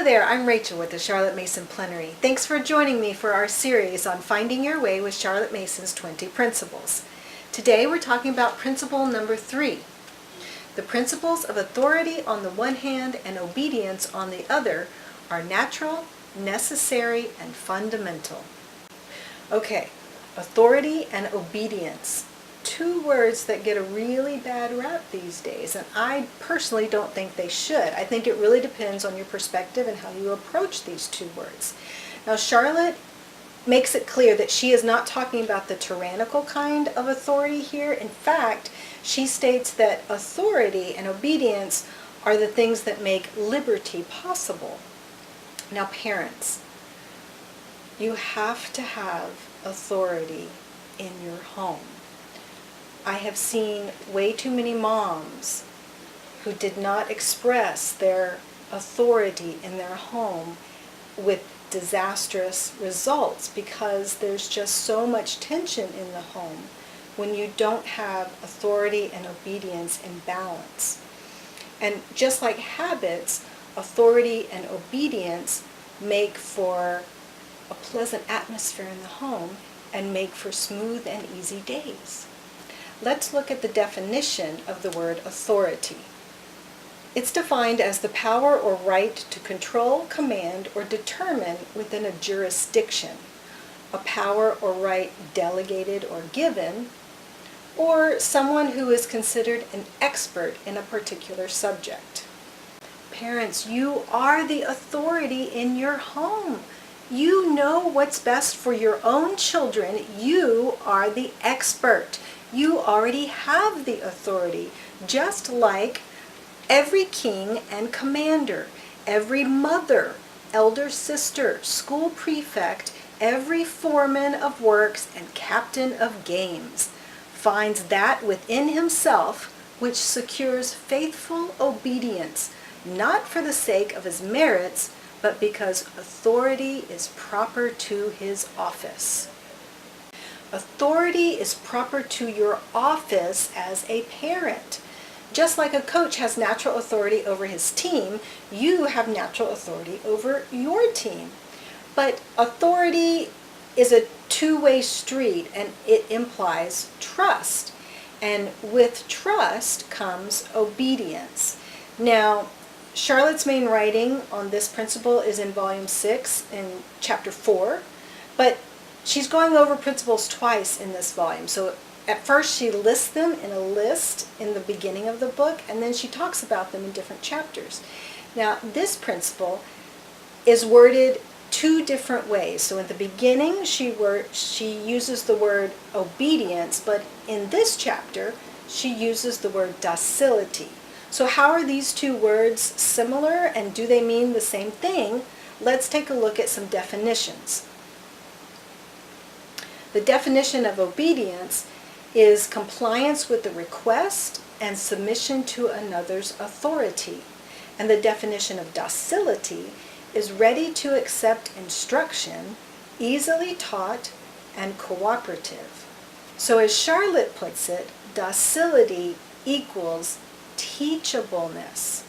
there, I'm Rachel with the Charlotte Mason Plenary. Thanks for joining me for our series on Finding Your Way with Charlotte Mason's 20 Principles. Today we're talking about principle number 3. The principles of authority on the one hand and obedience on the other are natural, necessary, and fundamental. Okay, authority and obedience. Two words that get a really bad rap these days, and I personally don't think they should. I think it really depends on your perspective and how you approach these two words. Now, Charlotte makes it clear that she is not talking about the tyrannical kind of authority here. In fact, she states that authority and obedience are the things that make liberty possible. Now, parents, you have to have authority in your home. I have seen way too many moms who did not express their authority in their home with disastrous results because there's just so much tension in the home when you don't have authority and obedience in balance. And just like habits, authority and obedience make for a pleasant atmosphere in the home and make for smooth and easy days. Let's look at the definition of the word authority. It's defined as the power or right to control, command, or determine within a jurisdiction, a power or right delegated or given, or someone who is considered an expert in a particular subject. Parents, you are the authority in your home. You know what's best for your own children. You are the expert. You already have the authority, just like every king and commander, every mother, elder sister, school prefect, every foreman of works and captain of games finds that within himself which secures faithful obedience, not for the sake of his merits, but because authority is proper to his office. Authority is proper to your office as a parent. Just like a coach has natural authority over his team, you have natural authority over your team. But authority is a two-way street, and it implies trust. And with trust comes obedience. Now, Charlotte's main writing on this principle is in volume 6 in chapter 4, but she's going over principles twice in this volume. So at first she lists them in a list in the beginning of the book, and then she talks about them in different chapters. Now, this principle is worded two different ways. So at the beginning she uses the word obedience, but in this chapter she uses the word docility. So how are these two words similar, and do they mean the same thing? Let's take a look at some definitions. The definition of obedience is compliance with the request and submission to another's authority. And the definition of docility is ready to accept instruction, easily taught, and cooperative. So as Charlotte puts it, docility equals teachableness.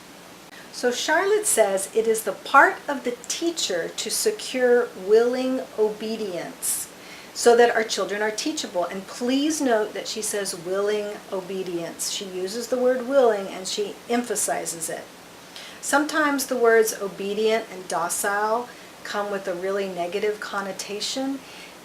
So Charlotte says it is the part of the teacher to secure willing obedience so that our children are teachable. And please note that she says willing obedience. She uses the word willing and she emphasizes it. Sometimes the words obedient and docile come with a really negative connotation,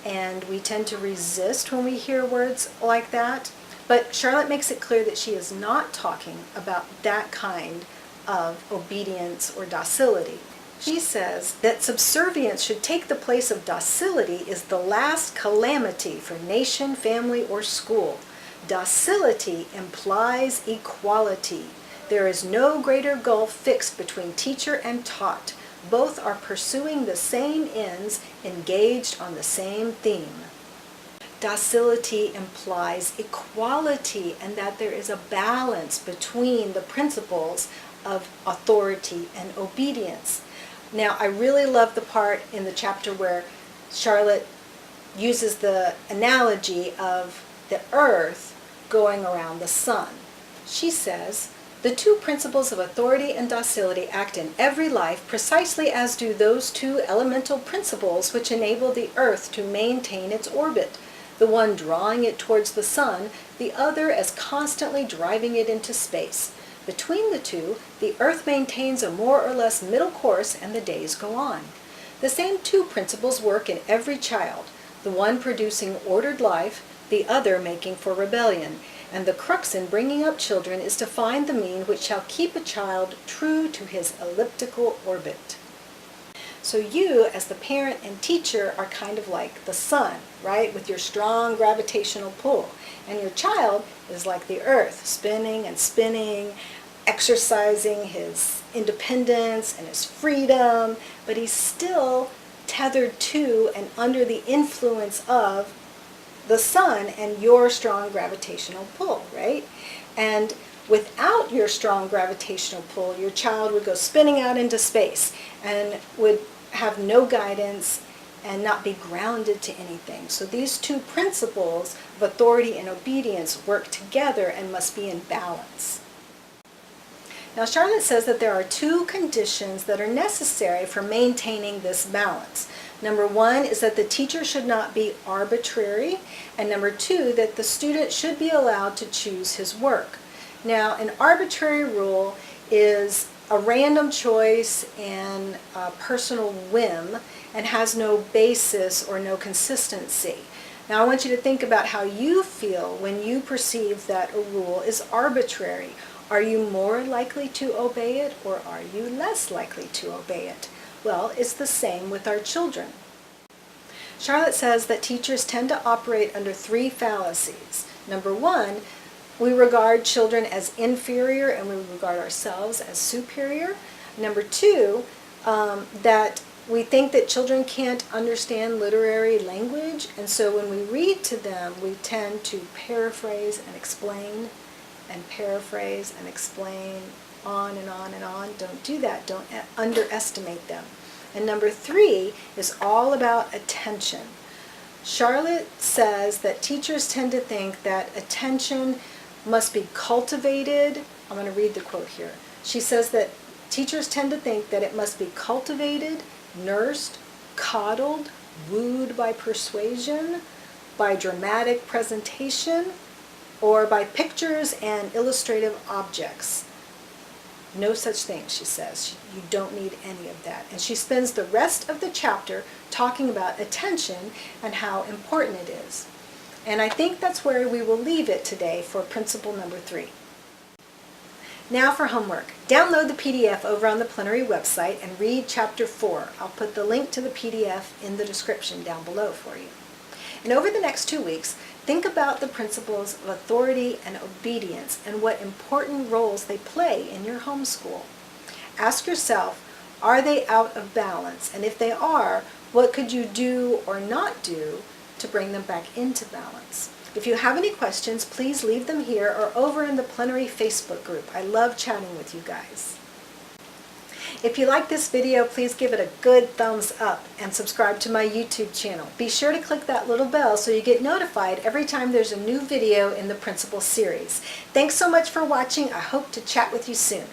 and we tend to resist when we hear words like that. But Charlotte makes it clear that she is not talking about that kind of obedience or docility. She says that subservience should take the place of docility is the last calamity for nation, family, or school. Docility implies equality. There is no greater gulf fixed between teacher and taught. Both are pursuing the same ends, engaged on the same theme. Docility implies equality, and that there is a balance between the principles of authority and obedience. Now, I really love the part in the chapter where Charlotte uses the analogy of the earth going around the sun. She says, The two principles of authority and docility act in every life precisely as do those two elemental principles which enable the earth to maintain its orbit, the one drawing it towards the sun, the other as constantly driving it into space. Between the two, the earth maintains a more or less middle course and the days go on. The same two principles work in every child, the one producing ordered life, the other making for rebellion, and the crux in bringing up children is to find the mean which shall keep a child true to his elliptical orbit. So you, as the parent and teacher, are kind of like the sun, right, with your strong gravitational pull. And your child is like the earth, spinning and spinning, exercising his independence and his freedom, but he's still tethered to and under the influence of the sun and your strong gravitational pull, right? And without your strong gravitational pull, your child would go spinning out into space and would have no guidance and not be grounded to anything. So these two principles of authority and obedience work together and must be in balance. Now, Charlotte says that there are two conditions that are necessary for maintaining this balance. Number one is that the teacher should not be arbitrary, and number two, that the student should be allowed to choose his work. Now, an arbitrary rule is a random choice and a personal whim and has no basis or no consistency. Now, I want you to think about how you feel when you perceive that a rule is arbitrary. Are you more likely to obey it, or are you less likely to obey it? Well, it's the same with our children. Charlotte says that teachers tend to operate under three fallacies. Number one, we regard children as inferior and we regard ourselves as superior. Number two, that we think that children can't understand literary language, and so when we read to them, we tend to paraphrase and explain and paraphrase and explain on and on and on. Don't do that. Don't underestimate them. And number three is all about attention. Charlotte says that teachers tend to think that attention must be cultivated. I'm going to read the quote here. She says that teachers tend to think that it must be cultivated, nursed, coddled, wooed by persuasion, by dramatic presentation, or by pictures and illustrative objects. No such thing, she says. You don't need any of that. And she spends the rest of the chapter talking about attention and how important it is. And I think that's where we will leave it today for principle number 3. Now for homework. Download the PDF over on the Plenary website and read chapter 4. I'll put the link to the PDF in the description down below for you. And over the next 2 weeks, think about the principles of authority and obedience and what important roles they play in your homeschool. Ask yourself, are they out of balance? And if they are, what could you do or not do to bring them back into balance? If you have any questions, please leave them here or over in the Plenary Facebook group. I love chatting with you guys. If you like this video, please give it a good thumbs up and subscribe to my YouTube channel. Be sure to click that little bell so you get notified every time there's a new video in the Principal series. Thanks so much for watching. I hope to chat with you soon.